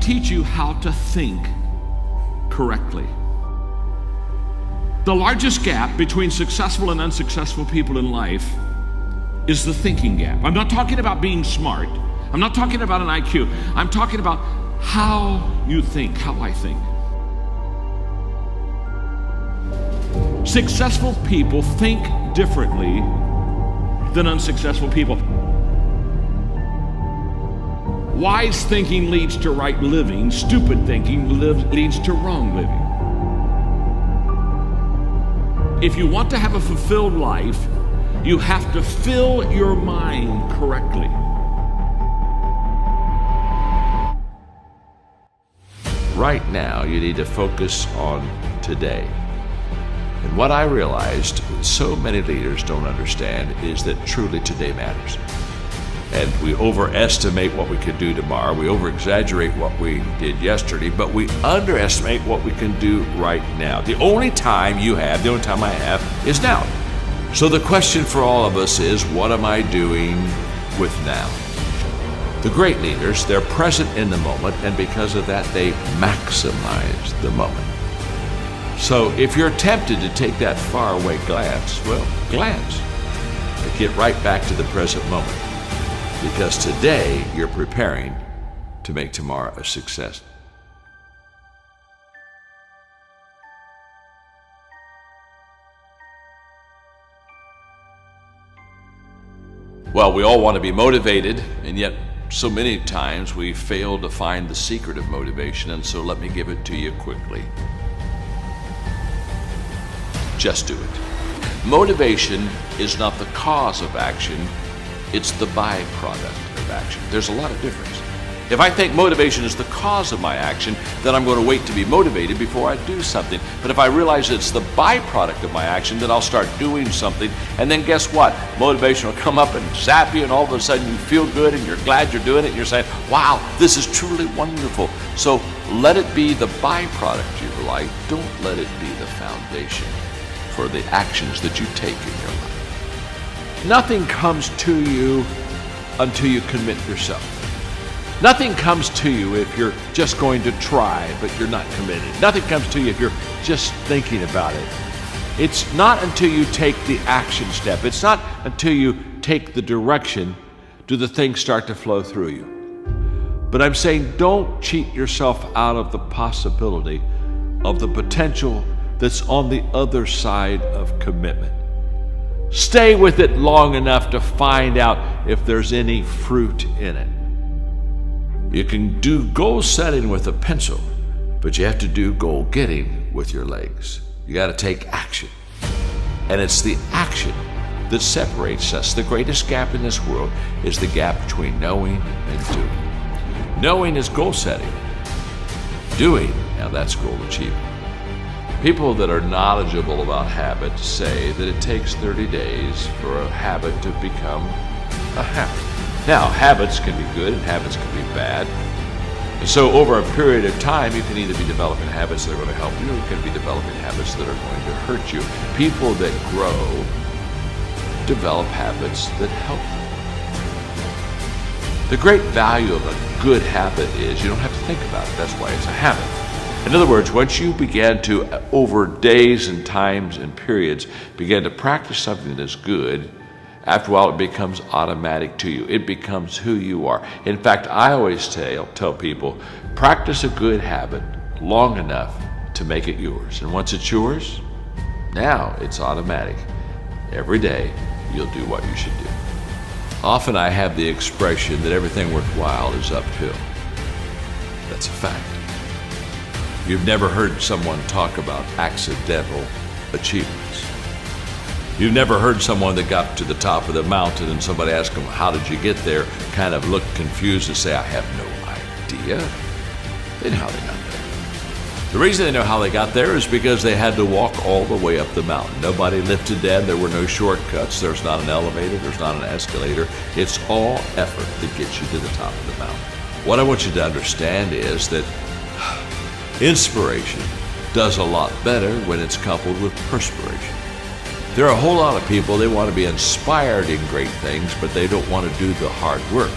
teach you how to think correctly. The largest gap between successful and unsuccessful people in life is the thinking gap. I'm not talking about being smart. I'm not talking about an IQ. I'm talking about how you think, how I think. Successful people think differently than unsuccessful people. Wise thinking leads to right living. Stupid thinking leads to wrong living. If you want to have a fulfilled life, you have to fill your mind correctly. Right now, you need to focus on today. And what I realized so many leaders don't understand is that truly today matters. And we overestimate what we can do tomorrow. We over-exaggerate what we did yesterday, but we underestimate what we can do right now. The only time you have, the only time I have, is now. So the question for all of us is, what am I doing with now? The great leaders, they're present in the moment, and because of that, they maximize the moment. So if you're tempted to take that faraway glance, well, glance. But get right back to the present moment. Because today, you're preparing to make tomorrow a success. Well, we all want to be motivated, and yet so many times we fail to find the secret of motivation, and so let me give it to you quickly. Just do it. Motivation is not the cause of action, it's the byproduct of action. There's a lot of difference. If I think motivation is the cause of my action, then I'm going to wait to be motivated before I do something. But if I realize it's the byproduct of my action, then I'll start doing something. And then guess what? Motivation will come up and zap you, and all of a sudden you feel good and you're glad you're doing it. And you're saying, wow, this is truly wonderful. So let it be the byproduct of your life. Don't let it be the foundation for the actions that you take in your life. Nothing comes to you until you commit yourself. Nothing comes to you if you're just going to try, but you're not committed. Nothing comes to you if you're just thinking about it. It's not until you take the action step. It's not until you take the direction do the things start to flow through you. But I'm saying don't cheat yourself out of the possibility of the potential that's on the other side of commitment. Stay with it long enough to find out if there's any fruit in it. You can do goal setting with a pencil, but you have to do goal getting with your legs. You got to take action. And it's the action that separates us. The greatest gap in this world is the gap between knowing and doing. Knowing is goal setting. Doing, now that's goal achievement. People that are knowledgeable about habits say that it takes 30 days for a habit to become a habit. Now, habits can be good and habits can be bad. And so over a period of time, you can either be developing habits that are going to help you, or you can be developing habits that are going to hurt you. People that grow develop habits that help them. The great value of a good habit is you don't have to think about it. That's why it's a habit. In other words, once you begin to, over days and times and periods, begin to practice something that is good, after a while, it becomes automatic to you. It becomes who you are. In fact, I always tell people, practice a good habit long enough to make it yours. And once it's yours, now it's automatic. Every day, you'll do what you should do. Often I have the expression that everything worthwhile is uphill. That's a fact. You've never heard someone talk about accidental achievements. You've never heard someone that got to the top of the mountain and somebody asked them, how did you get there? Kind of look confused and say, I have no idea. They know how they got there. The reason they know how they got there is because they had to walk all the way up the mountain. Nobody lifted them. There were no shortcuts. There's not an elevator. There's not an escalator. It's all effort that gets you to the top of the mountain. What I want you to understand is that inspiration does a lot better when it's coupled with perspiration. There are a whole lot of people, they want to be inspired in great things, but they don't want to do the hard work.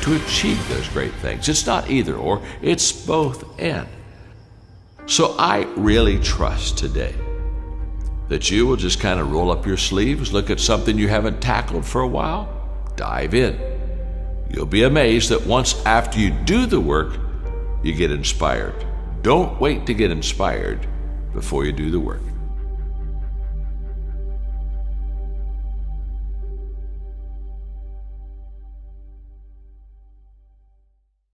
to achieve those great things. It's not either or, it's both and. So I really trust today that you will just kind of roll up your sleeves, look at something you haven't tackled for a while, dive in. You'll be amazed that once after you do the work, you get inspired. Don't wait to get inspired before you do the work.